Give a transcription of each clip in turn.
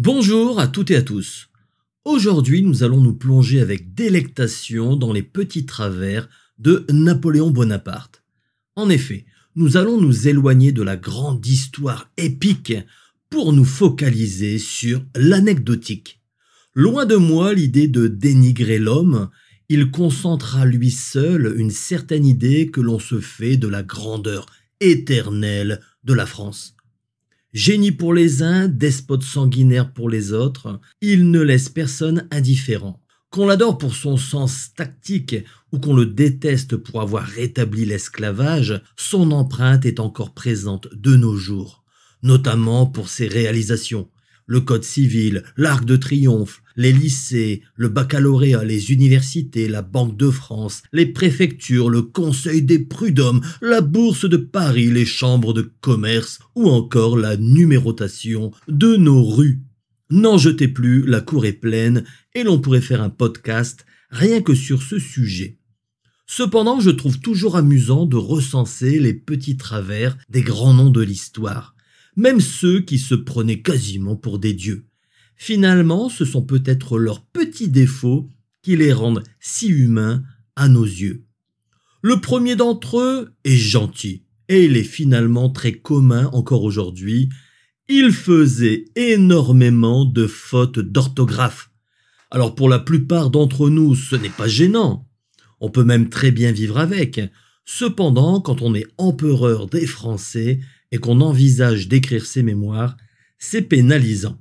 Bonjour à toutes et à tous. Aujourd'hui, nous allons nous plonger avec délectation dans les petits travers de Napoléon Bonaparte. En effet, nous allons nous éloigner de la grande histoire épique pour nous focaliser sur l'anecdotique. Loin de moi l'idée de dénigrer l'homme, il concentre à lui seul une certaine idée que l'on se fait de la grandeur éternelle de la France. Génie pour les uns, despote sanguinaire pour les autres, il ne laisse personne indifférent. Qu'on l'adore pour son sens tactique ou qu'on le déteste pour avoir rétabli l'esclavage, son empreinte est encore présente de nos jours, notamment pour ses réalisations. Le Code civil, l'Arc de Triomphe, les lycées, le baccalauréat, les universités, la Banque de France, les préfectures, le Conseil des prud'hommes, la Bourse de Paris, les chambres de commerce ou encore la numérotation de nos rues. N'en jetez plus, la cour est pleine et l'on pourrait faire un podcast rien que sur ce sujet. Cependant, je trouve toujours amusant de recenser les petits travers des grands noms de l'histoire, même ceux qui se prenaient quasiment pour des dieux. Finalement, ce sont peut-être leurs petits défauts qui les rendent si humains à nos yeux. Le premier d'entre eux est gentil, et il est finalement très commun encore aujourd'hui. Il faisait énormément de fautes d'orthographe. Alors pour la plupart d'entre nous, ce n'est pas gênant. On peut même très bien vivre avec. Cependant, quand on est empereur des Français et qu'on envisage d'écrire ses mémoires, c'est pénalisant.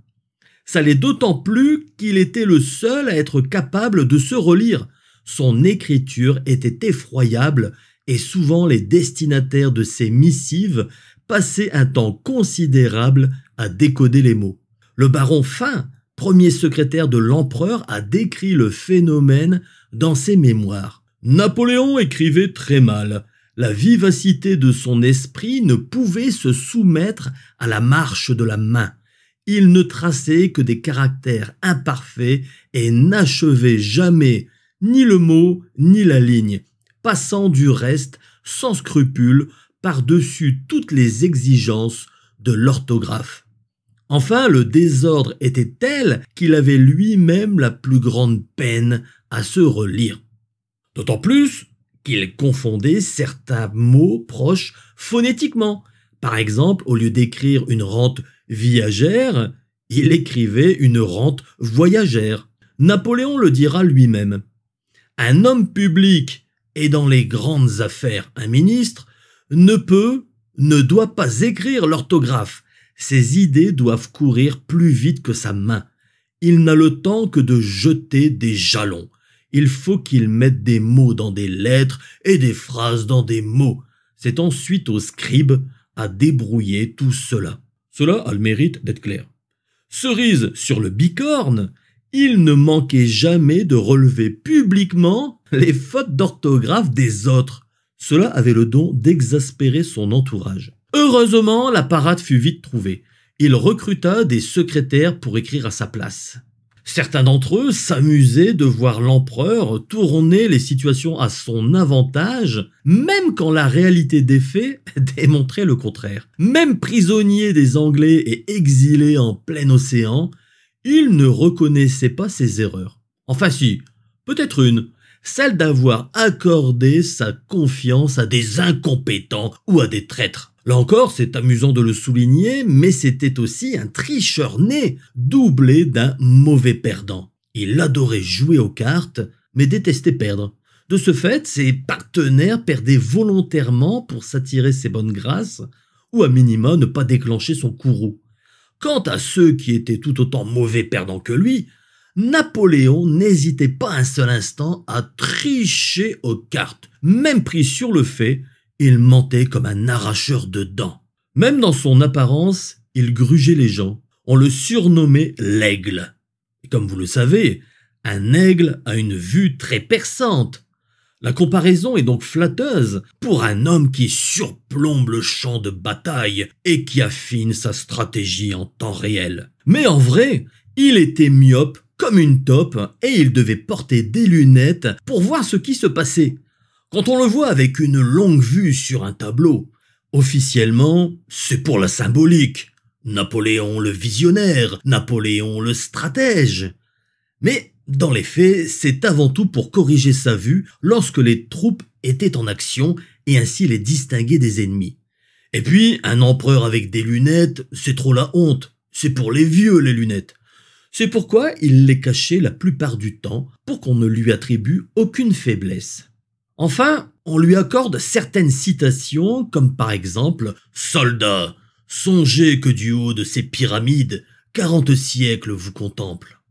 Ça l'est d'autant plus qu'il était le seul à être capable de se relire. Son écriture était effroyable et souvent les destinataires de ses missives passaient un temps considérable à décoder les mots. Le baron Fin, premier secrétaire de l'empereur, a décrit le phénomène dans ses mémoires. Napoléon écrivait très mal. La vivacité de son esprit ne pouvait se soumettre à la marche de la main. Il ne traçait que des caractères imparfaits et n'achevait jamais ni le mot ni la ligne, passant du reste sans scrupule par-dessus toutes les exigences de l'orthographe. Enfin, le désordre était tel qu'il avait lui-même la plus grande peine à se relire. D'autant plus qu'il confondait certains mots proches phonétiquement. Par exemple, au lieu d'écrire une rente viagère, il écrivait une rente voyagère. Napoléon le dira lui-même. Un homme public et dans les grandes affaires un ministre ne doit pas écrire l'orthographe. Ses idées doivent courir plus vite que sa main. Il n'a le temps que de jeter des jalons. Il faut qu'il mette des mots dans des lettres et des phrases dans des mots. C'est ensuite au scribe à débrouiller tout cela. Cela a le mérite d'être clair. Cerise sur le bicorne, il ne manquait jamais de relever publiquement les fautes d'orthographe des autres. Cela avait le don d'exaspérer son entourage. Heureusement, la parade fut vite trouvée. Il recruta des secrétaires pour écrire à sa place. Certains d'entre eux s'amusaient de voir l'empereur tourner les situations à son avantage, même quand la réalité des faits démontrait le contraire. Même prisonnier des Anglais et exilé en plein océan, il ne reconnaissait pas ses erreurs. Enfin si, peut-être une, celle d'avoir accordé sa confiance à des incompétents ou à des traîtres. Là encore, c'est amusant de le souligner, mais c'était aussi un tricheur né, doublé d'un mauvais perdant. Il adorait jouer aux cartes, mais détestait perdre. De ce fait, ses partenaires perdaient volontairement pour s'attirer ses bonnes grâces, ou à minima ne pas déclencher son courroux. Quant à ceux qui étaient tout autant mauvais perdants que lui, Napoléon n'hésitait pas un seul instant à tricher aux cartes, même pris sur le fait. Il mentait comme un arracheur de dents. Même dans son apparence, il grugeait les gens. On le surnommait l'aigle. Et comme vous le savez, un aigle a une vue très perçante. La comparaison est donc flatteuse pour un homme qui surplombe le champ de bataille et qui affine sa stratégie en temps réel. Mais en vrai, il était myope comme une taupe et il devait porter des lunettes pour voir ce qui se passait. Quand on le voit avec une longue vue sur un tableau, officiellement, c'est pour la symbolique. Napoléon le visionnaire, Napoléon le stratège. Mais dans les faits, c'est avant tout pour corriger sa vue lorsque les troupes étaient en action et ainsi les distinguer des ennemis. Et puis, un empereur avec des lunettes, c'est trop la honte. C'est pour les vieux, les lunettes. C'est pourquoi il les cachait la plupart du temps pour qu'on ne lui attribue aucune faiblesse. Enfin, on lui accorde certaines citations comme par exemple « Soldats, songez que du haut de ces pyramides, 40 siècles vous contemplent. »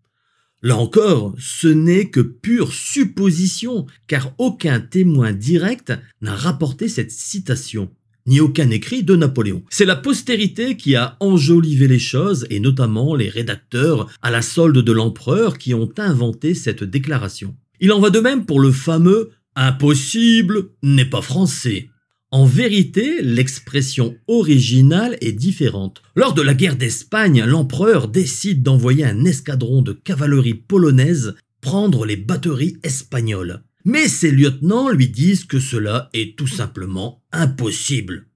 Là encore, ce n'est que pure supposition, car aucun témoin direct n'a rapporté cette citation, ni aucun écrit de Napoléon. C'est la postérité qui a enjolivé les choses, et notamment les rédacteurs à la solde de l'empereur qui ont inventé cette déclaration. Il en va de même pour le fameux « impossible n'est pas français ». En vérité, l'expression originale est différente. Lors de la guerre d'Espagne, l'empereur décide d'envoyer un escadron de cavalerie polonaise prendre les batteries espagnoles. Mais ses lieutenants lui disent que cela est tout simplement impossible.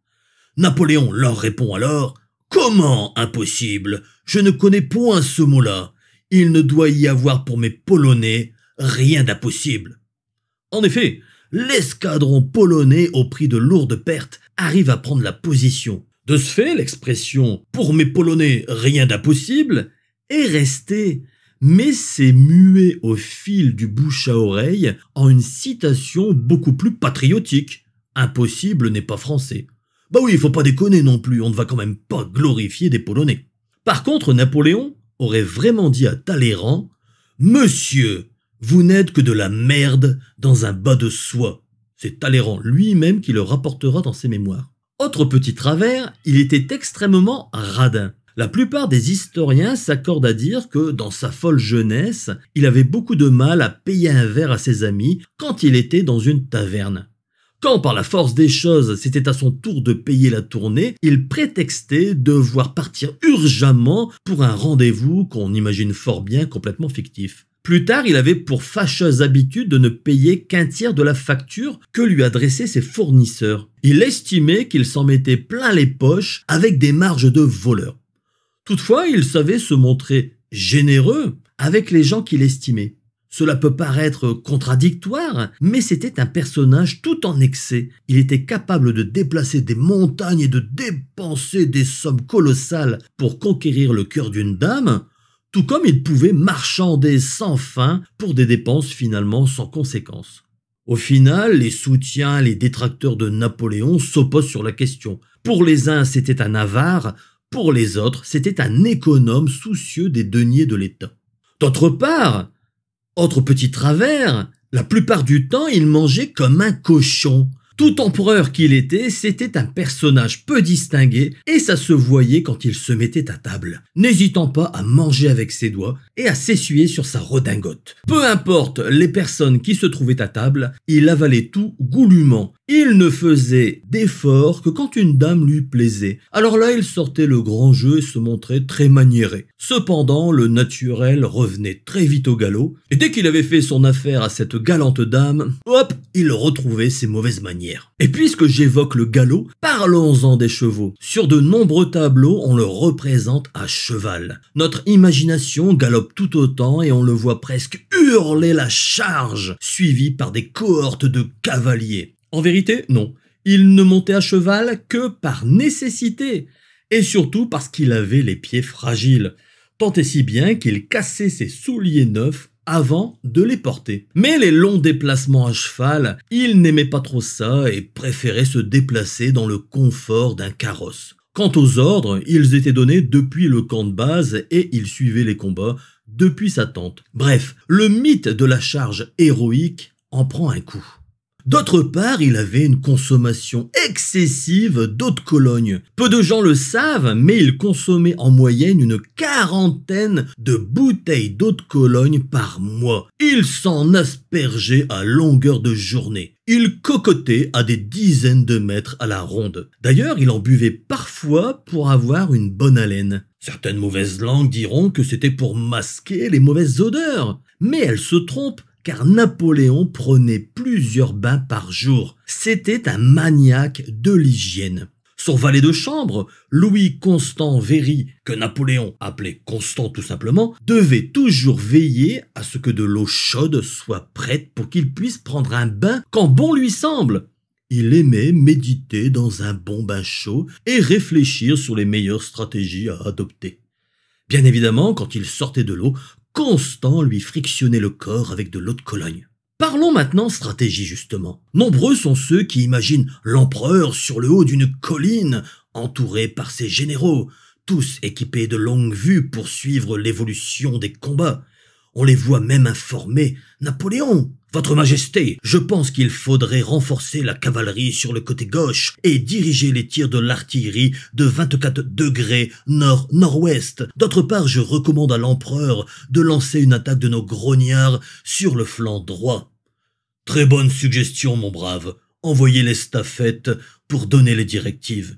Napoléon leur répond alors « Comment impossible? Je ne connais point ce mot-là. Il ne doit y avoir pour mes Polonais rien d'impossible. » En effet, l'escadron polonais, au prix de lourdes pertes, arrive à prendre la position. De ce fait, l'expression « pour mes Polonais, rien d'impossible » est restée, mais s'est muée au fil du bouche à oreille en une citation beaucoup plus patriotique. « Impossible n'est pas français ». Bah oui, il faut pas déconner non plus, on ne va quand même pas glorifier des Polonais. Par contre, Napoléon aurait vraiment dit à Talleyrand « Monsieur, vous n'êtes que de la merde dans un bas de soie ». C'est Talleyrand lui-même qui le rapportera dans ses mémoires. Autre petit travers, il était extrêmement radin. La plupart des historiens s'accordent à dire que, dans sa folle jeunesse, il avait beaucoup de mal à payer un verre à ses amis quand il était dans une taverne. Quand, par la force des choses, c'était à son tour de payer la tournée, il prétextait devoir partir urgemment pour un rendez-vous qu'on imagine fort bien complètement fictif. Plus tard, il avait pour fâcheuse habitude de ne payer qu'un tiers de la facture que lui adressaient ses fournisseurs. Il estimait qu'il s'en mettait plein les poches avec des marges de voleur. Toutefois, il savait se montrer généreux avec les gens qu'il estimait. Cela peut paraître contradictoire, mais c'était un personnage tout en excès. Il était capable de déplacer des montagnes et de dépenser des sommes colossales pour conquérir le cœur d'une dame, tout comme il pouvait marchander sans fin pour des dépenses finalement sans conséquence. Au final, les soutiens, les détracteurs de Napoléon s'opposent sur la question. Pour les uns, c'était un avare, pour les autres, c'était un économe soucieux des deniers de l'État. D'autre part, autre petit travers, la plupart du temps, il mangeait comme un cochon. Tout empereur qu'il était, c'était un personnage peu distingué et ça se voyait quand il se mettait à table, n'hésitant pas à manger avec ses doigts et à s'essuyer sur sa redingote. Peu importe les personnes qui se trouvaient à table, il avalait tout goulûment. Il ne faisait d'efforts que quand une dame lui plaisait. Alors là, il sortait le grand jeu et se montrait très maniéré. Cependant, le naturel revenait très vite au galop, et dès qu'il avait fait son affaire à cette galante dame, hop, il retrouvait ses mauvaises manières. Et puisque j'évoque le galop, parlons-en des chevaux. Sur de nombreux tableaux, on le représente à cheval. Notre imagination galope tout autant et on le voit presque hurler la charge, suivi par des cohortes de cavaliers. En vérité, non. Il ne montait à cheval que par nécessité, et surtout parce qu'il avait les pieds fragiles, tant et si bien qu'il cassait ses souliers neufs avant de les porter. Mais les longs déplacements à cheval, il n'aimait pas trop ça et préférait se déplacer dans le confort d'un carrosse. Quant aux ordres, ils étaient donnés depuis le camp de base et il suivait les combats depuis sa tente. Bref, le mythe de la charge héroïque en prend un coup. D'autre part, il avait une consommation excessive d'eau de Cologne. Peu de gens le savent, mais il consommait en moyenne une 40aine de bouteilles d'eau de Cologne par mois. Il s'en aspergeait à longueur de journée. Il cocotait à des dizaines de mètres à la ronde. D'ailleurs, il en buvait parfois pour avoir une bonne haleine. Certaines mauvaises langues diront que c'était pour masquer les mauvaises odeurs. Mais elles se trompent. Car Napoléon prenait plusieurs bains par jour. C'était un maniaque de l'hygiène. Son valet de chambre, Louis Constant Véry, que Napoléon appelait Constant tout simplement, devait toujours veiller à ce que de l'eau chaude soit prête pour qu'il puisse prendre un bain quand bon lui semble. Il aimait méditer dans un bon bain chaud et réfléchir sur les meilleures stratégies à adopter. Bien évidemment, quand il sortait de l'eau, Constant lui frictionnait le corps avec de l'eau de Cologne. Parlons maintenant stratégie justement. Nombreux sont ceux qui imaginent l'empereur sur le haut d'une colline, entouré par ses généraux, tous équipés de longues vues pour suivre l'évolution des combats. On les voit même informer « Napoléon, votre Majesté, je pense qu'il faudrait renforcer la cavalerie sur le côté gauche et diriger les tirs de l'artillerie de 24 degrés nord-nord-ouest. D'autre part, je recommande à l'empereur de lancer une attaque de nos grognards sur le flanc droit. » Très bonne suggestion, mon brave. Envoyez l'estafette pour donner les directives.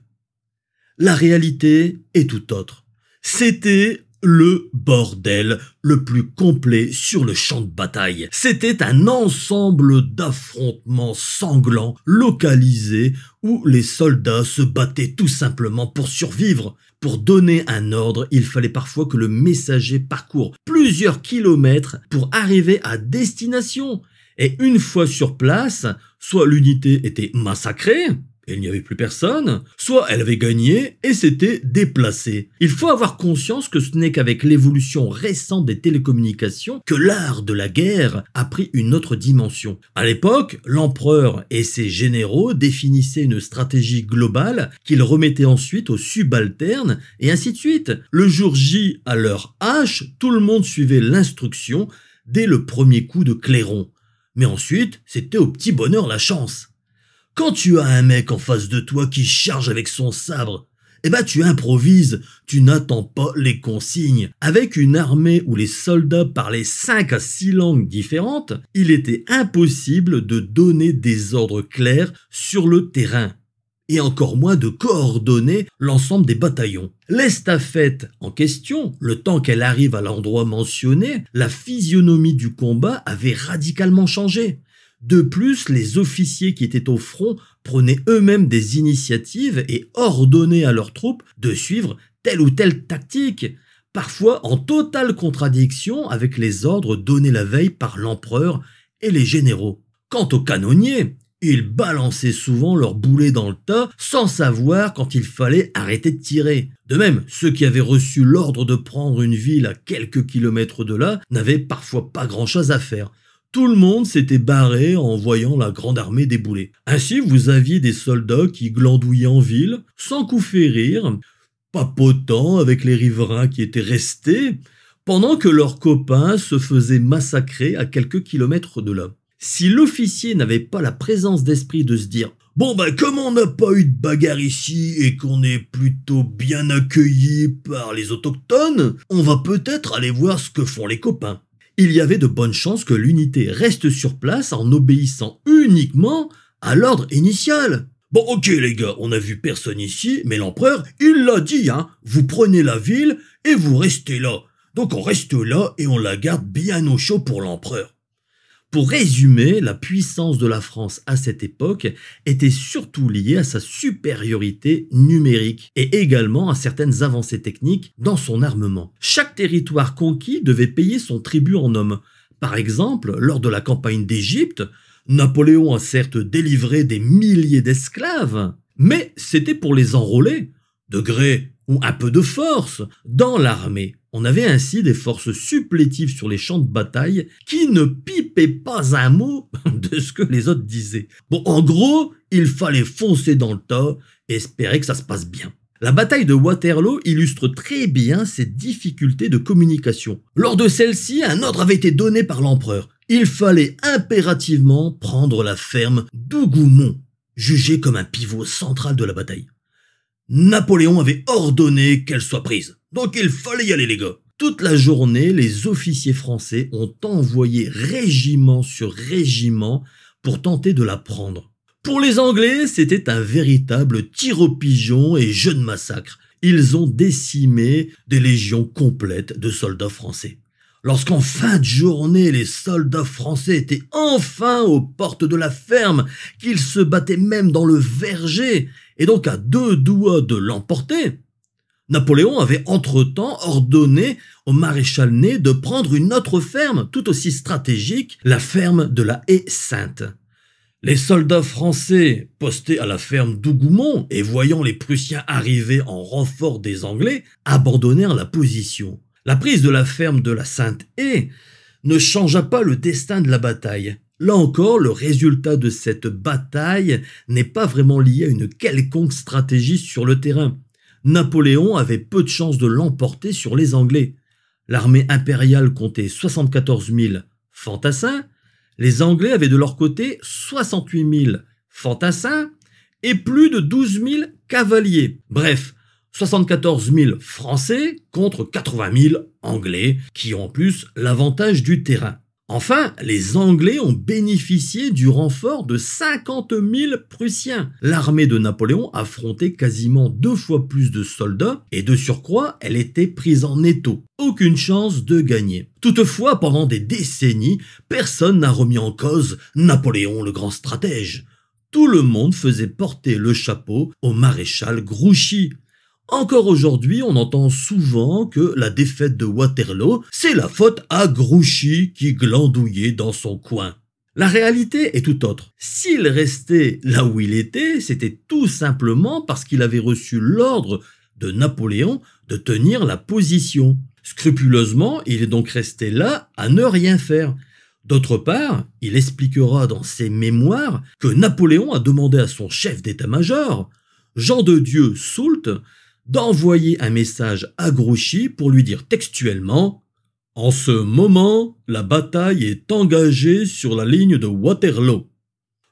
La réalité est tout autre. C'était le bordel le plus complet sur le champ de bataille. C'était un ensemble d'affrontements sanglants, localisés, où les soldats se battaient tout simplement pour survivre. Pour donner un ordre, il fallait parfois que le messager parcourt plusieurs kilomètres pour arriver à destination. Et une fois sur place, soit l'unité était massacrée, et il n'y avait plus personne, soit elle avait gagné et s'était déplacée. Il faut avoir conscience que ce n'est qu'avec l'évolution récente des télécommunications que l'art de la guerre a pris une autre dimension. À l'époque, l'empereur et ses généraux définissaient une stratégie globale qu'ils remettaient ensuite aux subalternes et ainsi de suite. Le jour J, à l'heure H, tout le monde suivait l'instruction dès le premier coup de clairon. Mais ensuite, c'était au petit bonheur la chance. Quand tu as un mec en face de toi qui charge avec son sabre, tu improvises, tu n'attends pas les consignes. Avec une armée où les soldats parlaient 5 à 6 langues différentes, il était impossible de donner des ordres clairs sur le terrain. Et encore moins de coordonner l'ensemble des bataillons. L'estafette en question, le temps qu'elle arrive à l'endroit mentionné, la physionomie du combat avait radicalement changé. De plus, les officiers qui étaient au front prenaient eux-mêmes des initiatives et ordonnaient à leurs troupes de suivre telle ou telle tactique, parfois en totale contradiction avec les ordres donnés la veille par l'empereur et les généraux. Quant aux canonniers, ils balançaient souvent leurs boulets dans le tas sans savoir quand il fallait arrêter de tirer. De même, ceux qui avaient reçu l'ordre de prendre une ville à quelques kilomètres de là n'avaient parfois pas grand-chose à faire. Tout le monde s'était barré en voyant la grande armée débouler. Ainsi, vous aviez des soldats qui glandouillaient en ville, sans coup férir, papotant avec les riverains qui étaient restés, pendant que leurs copains se faisaient massacrer à quelques kilomètres de là. Si l'officier n'avait pas la présence d'esprit de se dire « Bon comme on n'a pas eu de bagarre ici et qu'on est plutôt bien accueillis par les autochtones, on va peut-être aller voir ce que font les copains ». Il y avait de bonnes chances que l'unité reste sur place en obéissant uniquement à l'ordre initial. Bon ok les gars, on n'a vu personne ici, mais l'empereur, il l'a dit, vous prenez la ville et vous restez là. Donc on reste là et on la garde bien au chaud pour l'empereur. Pour résumer, la puissance de la France à cette époque était surtout liée à sa supériorité numérique et également à certaines avancées techniques dans son armement. Chaque territoire conquis devait payer son tribut en hommes. Par exemple, lors de la campagne d'Égypte, Napoléon a certes délivré des milliers d'esclaves, mais c'était pour les enrôler, de gré ou un peu de force, dans l'armée. On avait ainsi des forces supplétives sur les champs de bataille qui ne pipaient pas un mot de ce que les autres disaient. Bon, en gros, il fallait foncer dans le tas et espérer que ça se passe bien. La bataille de Waterloo illustre très bien ces difficultés de communication. Lors de celle-ci, un ordre avait été donné par l'empereur. Il fallait impérativement prendre la ferme d'Hougoumont, jugée comme un pivot central de la bataille. Napoléon avait ordonné qu'elle soit prise. Donc il fallait y aller les gars. Toute la journée, les officiers français ont envoyé régiment sur régiment pour tenter de la prendre. Pour les Anglais, c'était un véritable tir au pigeon et jeu de massacre. Ils ont décimé des légions complètes de soldats français. Lorsqu'en fin de journée, les soldats français étaient enfin aux portes de la ferme, qu'ils se battaient même dans le verger, et donc à deux doigts de l'emporter, Napoléon avait entre-temps ordonné au maréchal Ney de prendre une autre ferme tout aussi stratégique, la ferme de la Haie-Sainte. Les soldats français postés à la ferme d'Hougoumont et voyant les Prussiens arriver en renfort des Anglais, abandonnèrent la position. La prise de la ferme de la Sainte-Haie ne changea pas le destin de la bataille. Là encore, le résultat de cette bataille n'est pas vraiment lié à une quelconque stratégie sur le terrain. Napoléon avait peu de chances de l'emporter sur les Anglais. L'armée impériale comptait 74 000 fantassins, les Anglais avaient de leur côté 68 000 fantassins et plus de 12 000 cavaliers. Bref, 74 000 Français contre 80 000 Anglais, qui ont en plus l'avantage du terrain. Enfin, les Anglais ont bénéficié du renfort de 50 000 Prussiens. L'armée de Napoléon affrontait quasiment 2 fois plus de soldats et de surcroît, elle était prise en étau. Aucune chance de gagner. Toutefois, pendant des décennies, personne n'a remis en cause Napoléon le grand stratège. Tout le monde faisait porter le chapeau au maréchal Grouchy. Encore aujourd'hui, on entend souvent que la défaite de Waterloo, c'est la faute à Grouchy qui glandouillait dans son coin. La réalité est tout autre. S'il restait là où il était, c'était tout simplement parce qu'il avait reçu l'ordre de Napoléon de tenir la position. Scrupuleusement, il est donc resté là à ne rien faire. D'autre part, il expliquera dans ses mémoires que Napoléon a demandé à son chef d'état-major, Jean de Dieu Soult, d'envoyer un message à Grouchy pour lui dire textuellement « En ce moment, la bataille est engagée sur la ligne de Waterloo ».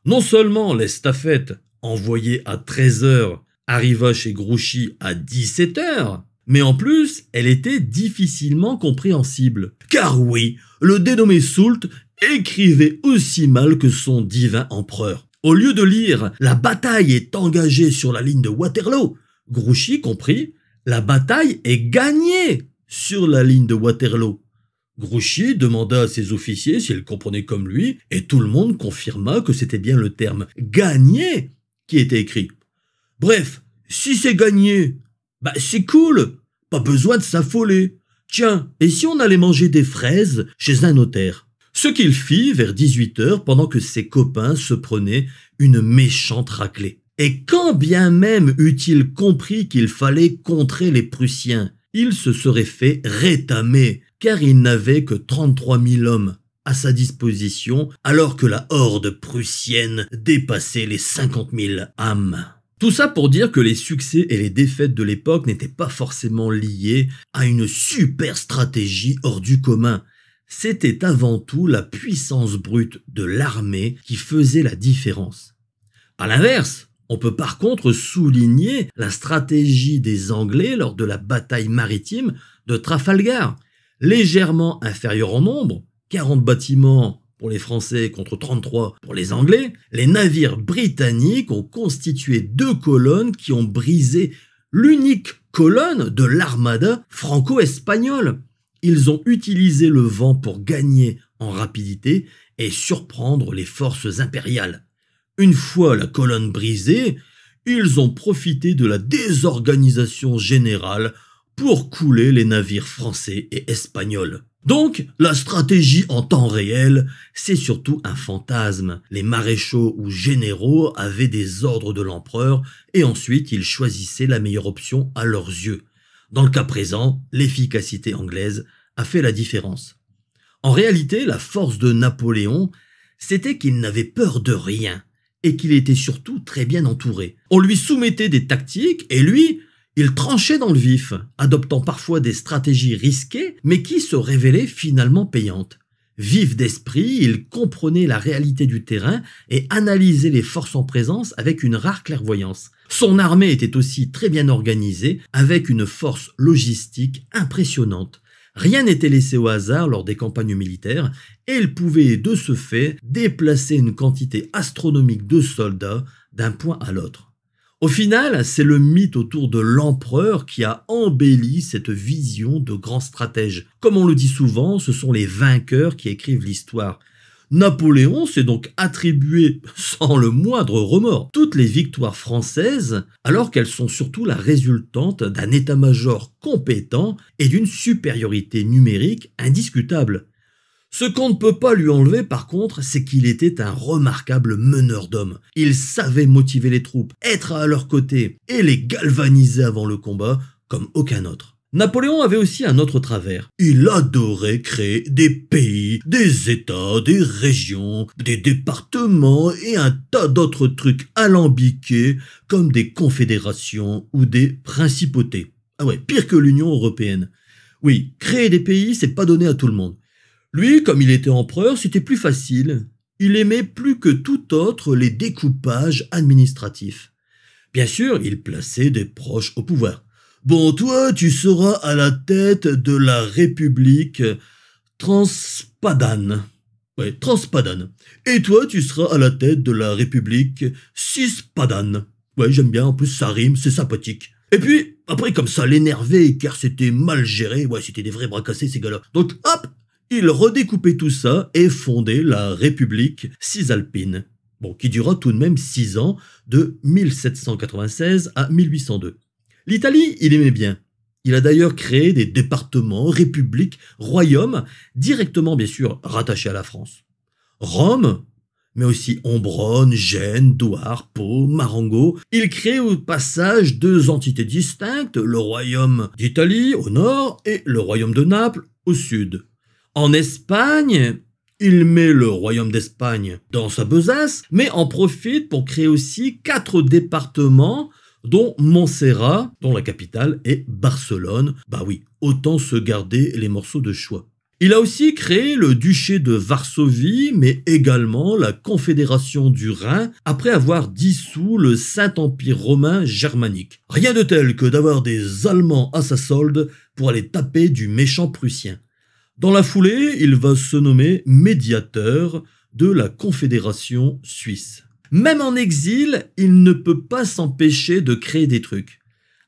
Non seulement l'estafette, envoyée à 13 h, arriva chez Grouchy à 17 h, mais en plus, elle était difficilement compréhensible. Car oui, le dénommé Soult écrivait aussi mal que son divin empereur. Au lieu de lire « La bataille est engagée sur la ligne de Waterloo », Grouchy comprit « La bataille est gagnée sur la ligne de Waterloo ». Grouchy demanda à ses officiers s'ils comprenaient comme lui, et tout le monde confirma que c'était bien le terme « gagné » qui était écrit. Bref, si c'est gagné, c'est cool, pas besoin de s'affoler. Tiens, et si on allait manger des fraises chez un notaire? Ce qu'il fit vers 18 h pendant que ses copains se prenaient une méchante raclée. Et quand bien même eût-il compris qu'il fallait contrer les Prussiens, il se serait fait rétamer, car il n'avait que 33 000 hommes à sa disposition, alors que la horde prussienne dépassait les 50 000 âmes. Tout ça pour dire que les succès et les défaites de l'époque n'étaient pas forcément liés à une super stratégie hors du commun. C'était avant tout la puissance brute de l'armée qui faisait la différence. À l'inverse, on peut par contre souligner la stratégie des Anglais lors de la bataille maritime de Trafalgar. Légèrement inférieure en nombre, 40 bâtiments pour les Français contre 33 pour les Anglais, les navires britanniques ont constitué 2 colonnes qui ont brisé l'unique colonne de l'armada franco-espagnole. Ils ont utilisé le vent pour gagner en rapidité et surprendre les forces impériales. Une fois la colonne brisée, ils ont profité de la désorganisation générale pour couler les navires français et espagnols. Donc, la stratégie en temps réel, c'est surtout un fantasme. Les maréchaux ou généraux avaient des ordres de l'empereur et ensuite ils choisissaient la meilleure option à leurs yeux. Dans le cas présent, l'efficacité anglaise a fait la différence. En réalité, la force de Napoléon, c'était qu'il n'avait peur de rien et qu'il était surtout très bien entouré. On lui soumettait des tactiques et lui, il tranchait dans le vif, adoptant parfois des stratégies risquées, mais qui se révélaient finalement payantes. Vif d'esprit, il comprenait la réalité du terrain et analysait les forces en présence avec une rare clairvoyance. Son armée était aussi très bien organisée, avec une force logistique impressionnante. Rien n'était laissé au hasard lors des campagnes militaires, et il pouvait de ce fait déplacer une quantité astronomique de soldats d'un point à l'autre. Au final, c'est le mythe autour de l'empereur qui a embelli cette vision de grand stratège. Comme on le dit souvent, ce sont les vainqueurs qui écrivent l'histoire. Napoléon s'est donc attribué, sans le moindre remords, toutes les victoires françaises, alors qu'elles sont surtout la résultante d'un état-major compétent et d'une supériorité numérique indiscutable. Ce qu'on ne peut pas lui enlever par contre, c'est qu'il était un remarquable meneur d'hommes. Il savait motiver les troupes, être à leur côté et les galvaniser avant le combat comme aucun autre. Napoléon avait aussi un autre travers. Il adorait créer des pays, des États, des régions, des départements et un tas d'autres trucs alambiqués comme des confédérations ou des principautés. Ah ouais, pire que l'Union européenne. Oui, créer des pays, c'est pas donné à tout le monde. Lui, comme il était empereur, c'était plus facile. Il aimait plus que tout autre les découpages administratifs. Bien sûr, il plaçait des proches au pouvoir. Bon, toi, tu seras à la tête de la République Transpadane. Ouais, Transpadane. Et toi, tu seras à la tête de la République Cispadane. Ouais, j'aime bien, en plus ça rime, c'est sympathique. Et puis, après, comme ça l'énervait, car c'était mal géré, ouais, c'était des vrais bras cassés, ces gars-là. Donc, hop, il redécoupait tout ça et fondait la République cisalpine. Bon, qui dura tout de même 6 ans, de 1796 à 1802. L'Italie, il aimait bien. Il a d'ailleurs créé des départements, républiques, royaumes, directement bien sûr rattachés à la France. Rome, mais aussi Ombrone, Gênes, Douar, Pau, Marengo. Il crée au passage 2 entités distinctes, le royaume d'Italie au nord et le royaume de Naples au sud. En Espagne, il met le royaume d'Espagne dans sa besace, mais en profite pour créer aussi 4 départements, dont Montserrat, dont la capitale est Barcelone. Bah oui, autant se garder les morceaux de choix. Il a aussi créé le duché de Varsovie, mais également la Confédération du Rhin, après avoir dissous le Saint-Empire romain germanique. Rien de tel que d'avoir des Allemands à sa solde pour aller taper du méchant Prussien. Dans la foulée, il va se nommer médiateur de la Confédération suisse. Même en exil, il ne peut pas s'empêcher de créer des trucs.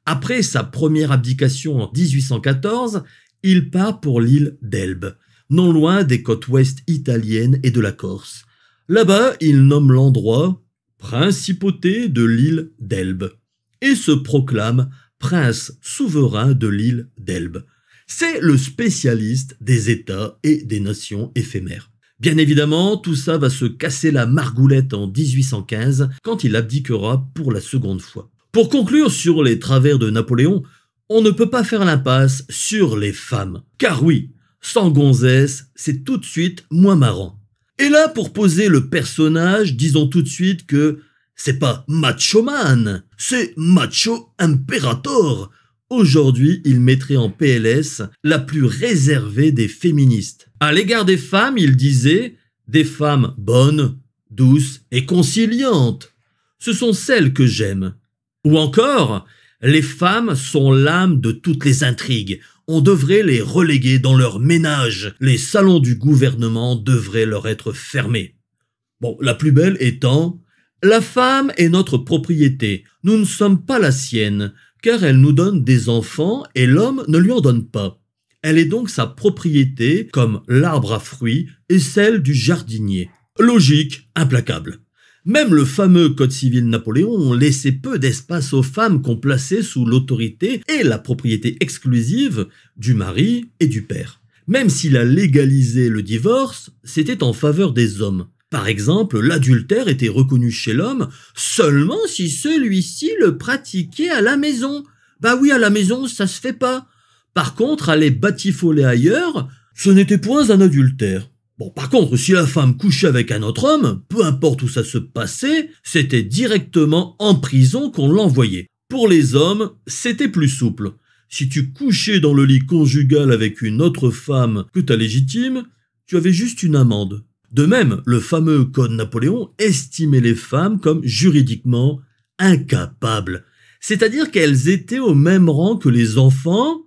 Après sa première abdication en 1814, il part pour l'île d'Elbe, non loin des côtes ouest italiennes et de la Corse. Là-bas, il nomme l'endroit Principauté de l'île d'Elbe et se proclame prince souverain de l'île d'Elbe. C'est le spécialiste des États et des nations éphémères. Bien évidemment, tout ça va se casser la margoulette en 1815 quand il abdiquera pour la seconde fois. Pour conclure sur les travers de Napoléon, on ne peut pas faire l'impasse sur les femmes. Car oui, sans gonzesse, c'est tout de suite moins marrant. Et là, pour poser le personnage, disons tout de suite que c'est pas macho man, c'est macho imperator. Aujourd'hui, il mettrait en PLS la plus réservée des féministes. À l'égard des femmes, il disait « des femmes bonnes, douces et conciliantes. Ce sont celles que j'aime. » Ou encore « les femmes sont l'âme de toutes les intrigues. On devrait les reléguer dans leur ménage. Les salons du gouvernement devraient leur être fermés. » Bon, la plus belle étant « la femme est notre propriété. Nous ne sommes pas la sienne. » Car elle nous donne des enfants et l'homme ne lui en donne pas. Elle est donc sa propriété comme l'arbre à fruits et celle du jardinier. Logique, implacable. Même le fameux Code civil Napoléon laissait peu d'espace aux femmes qu'on plaçait sous l'autorité et la propriété exclusive du mari et du père. Même s'il a légalisé le divorce, c'était en faveur des hommes. Par exemple, l'adultère était reconnu chez l'homme seulement si celui-ci le pratiquait à la maison. Bah oui, à la maison, ça se fait pas. Par contre, aller batifoler ailleurs, ce n'était point un adultère. Bon, par contre, si la femme couchait avec un autre homme, peu importe où ça se passait, c'était directement en prison qu'on l'envoyait. Pour les hommes, c'était plus souple. Si tu couchais dans le lit conjugal avec une autre femme que ta légitime, tu avais juste une amende. De même, le fameux Code Napoléon estimait les femmes comme juridiquement incapables, c'est-à-dire qu'elles étaient au même rang que les enfants,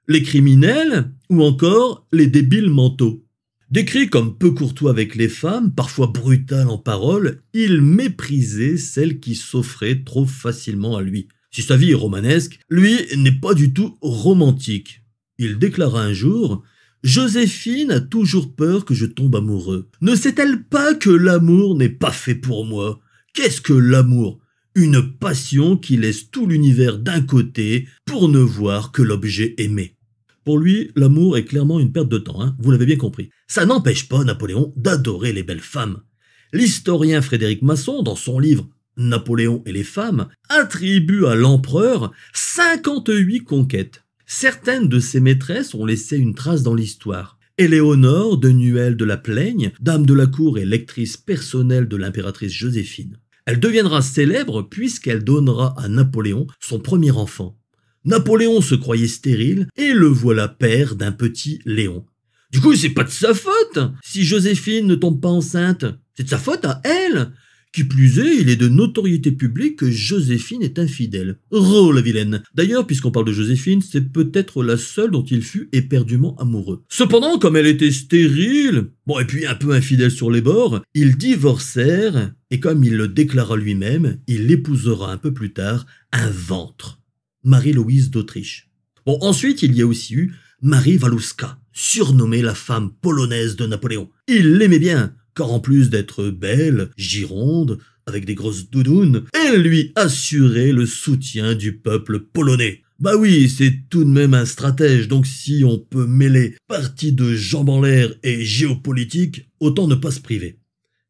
les criminels ou encore les débiles mentaux. Décrit comme peu courtois avec les femmes, parfois brutal en parole, il méprisait celles qui s'offraient trop facilement à lui. Si sa vie est romanesque, lui n'est pas du tout romantique. Il déclara un jour Joséphine a toujours peur que je tombe amoureux. Ne sait-elle pas que l'amour n'est pas fait pour moi? Qu'est-ce que l'amour? Une passion qui laisse tout l'univers d'un côté pour ne voir que l'objet aimé. Pour lui, l'amour est clairement une perte de temps, hein, vous l'avez bien compris. Ça n'empêche pas Napoléon d'adorer les belles femmes. L'historien Frédéric Masson, dans son livre Napoléon et les femmes, attribue à l'empereur 58 conquêtes. Certaines de ses maîtresses ont laissé une trace dans l'histoire. Éléonore de Nuel de la Plaigne, dame de la cour et lectrice personnelle de l'impératrice Joséphine. Elle deviendra célèbre puisqu'elle donnera à Napoléon son premier enfant. Napoléon se croyait stérile et le voilà père d'un petit Léon. Du coup, c'est pas de sa faute si Joséphine ne tombe pas enceinte. C'est de sa faute à elle. Qui plus est, il est de notoriété publique que Joséphine est infidèle. Oh la vilaine! D'ailleurs, puisqu'on parle de Joséphine, c'est peut-être la seule dont il fut éperdument amoureux. Cependant, comme elle était stérile, et puis un peu infidèle sur les bords, ils divorcèrent, et comme il le déclara lui-même, il épousera un peu plus tard un ventre. Marie-Louise d'Autriche. Ensuite, il y a aussi eu Marie Waluska, surnommée la femme polonaise de Napoléon. Il l'aimait bien, car en plus d'être belle, gironde, avec des grosses doudounes, elle lui assurait le soutien du peuple polonais. Bah oui, c'est tout de même un stratège, donc si on peut mêler partie de jambes en l'air et géopolitique, autant ne pas se priver.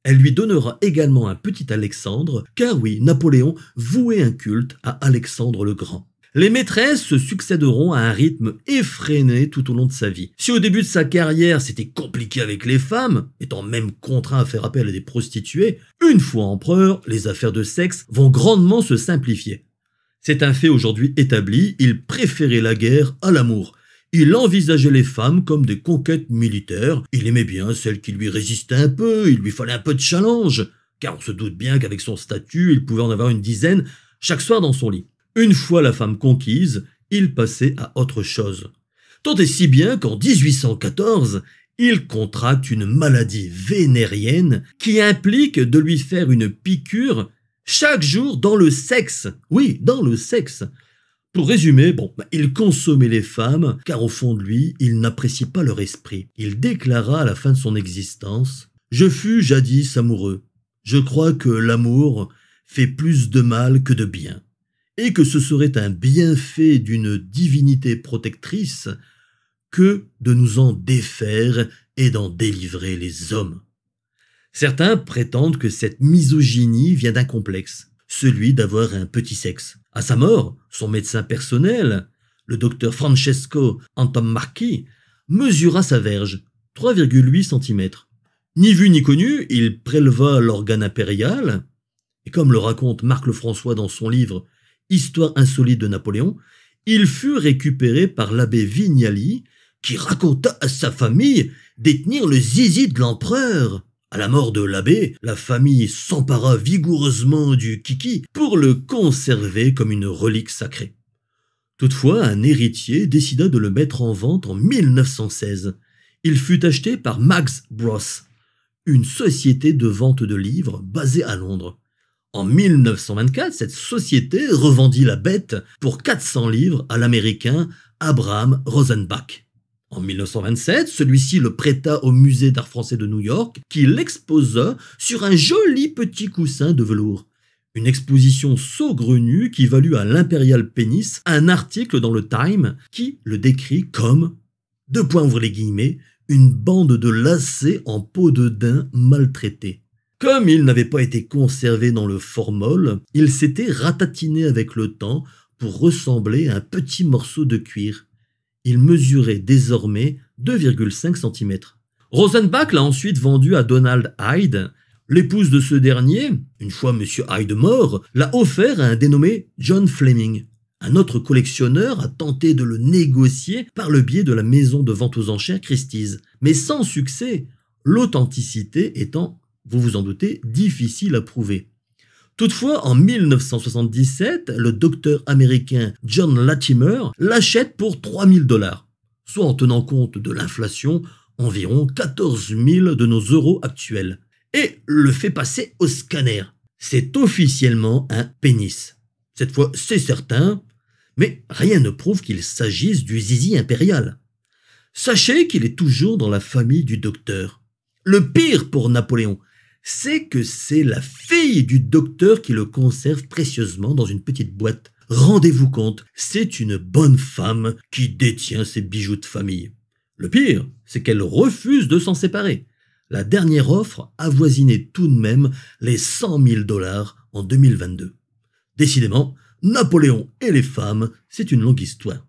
Elle lui donnera également un petit Alexandre, car oui, Napoléon vouait un culte à Alexandre le Grand. Les maîtresses se succéderont à un rythme effréné tout au long de sa vie. Si au début de sa carrière c'était compliqué avec les femmes, étant même contraint à faire appel à des prostituées, une fois empereur, les affaires de sexe vont grandement se simplifier. C'est un fait aujourd'hui établi, il préférait la guerre à l'amour. Il envisageait les femmes comme des conquêtes militaires, il aimait bien celles qui lui résistaient un peu, il lui fallait un peu de challenge, car on se doute bien qu'avec son statut, il pouvait en avoir une dizaine chaque soir dans son lit. Une fois la femme conquise, il passait à autre chose. Tant et si bien qu'en 1814, il contracte une maladie vénérienne qui implique de lui faire une piqûre chaque jour dans le sexe. Oui, dans le sexe. Pour résumer, il consommait les femmes, car au fond de lui, il n'apprécie pas leur esprit. Il déclara à la fin de son existence « Je fus jadis amoureux. Je crois que l'amour fait plus de mal que de bien. Et que ce serait un bienfait d'une divinité protectrice que de nous en défaire et d'en délivrer les hommes. » Certains prétendent que cette misogynie vient d'un complexe, celui d'avoir un petit sexe. À sa mort, son médecin personnel, le docteur Francesco Antonmarchi, mesura sa verge, 3,8 cm. Ni vu ni connu, il préleva l'organe impérial, et comme le raconte Marc Lefrançois dans son livre Histoire insolite de Napoléon, il fut récupéré par l'abbé Vignali, qui raconta à sa famille détenir le zizi de l'empereur. À la mort de l'abbé, la famille s'empara vigoureusement du kiki pour le conserver comme une relique sacrée. Toutefois, un héritier décida de le mettre en vente en 1916. Il fut acheté par Max Bros, une société de vente de livres basée à Londres. En 1924, cette société revendit la bête pour 400 livres à l'américain Abraham Rosenbach. En 1927, celui-ci le prêta au musée d'art français de New York, qui l'exposa sur un joli petit coussin de velours. Une exposition saugrenue qui valut à l'Imperial Penis un article dans le Time qui le décrit comme, une bande de lacets en peau de daim maltraitée. Comme il n'avait pas été conservé dans le formol, il s'était ratatiné avec le temps pour ressembler à un petit morceau de cuir. Il mesurait désormais 2,5 cm. Rosenbach l'a ensuite vendu à Donald Hyde. L'épouse de ce dernier, une fois M. Hyde mort, l'a offert à un dénommé John Fleming. Un autre collectionneur a tenté de le négocier par le biais de la maison de vente aux enchères Christie's, mais sans succès, l'authenticité étant, vous vous en doutez, difficile à prouver. Toutefois, en 1977, le docteur américain John Latimer l'achète pour 3000 $, soit en tenant compte de l'inflation, environ 14 000 de nos euros actuels, et le fait passer au scanner. C'est officiellement un pénis. Cette fois, c'est certain, mais rien ne prouve qu'il s'agisse du zizi impérial. Sachez qu'il est toujours dans la famille du docteur. Le pire pour Napoléon, c'est que c'est la fille du docteur qui le conserve précieusement dans une petite boîte. Rendez-vous compte, c'est une bonne femme qui détient ses bijoux de famille. Le pire, c'est qu'elle refuse de s'en séparer. La dernière offre avoisinait tout de même les 100 000 $ en 2022. Décidément, Napoléon et les femmes, c'est une longue histoire.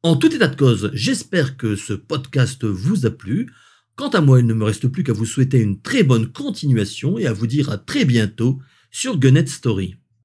En tout état de cause, j'espère que ce podcast vous a plu. Quant à moi, il ne me reste plus qu'à vous souhaiter une très bonne continuation et à vous dire à très bientôt sur Gunnet Story.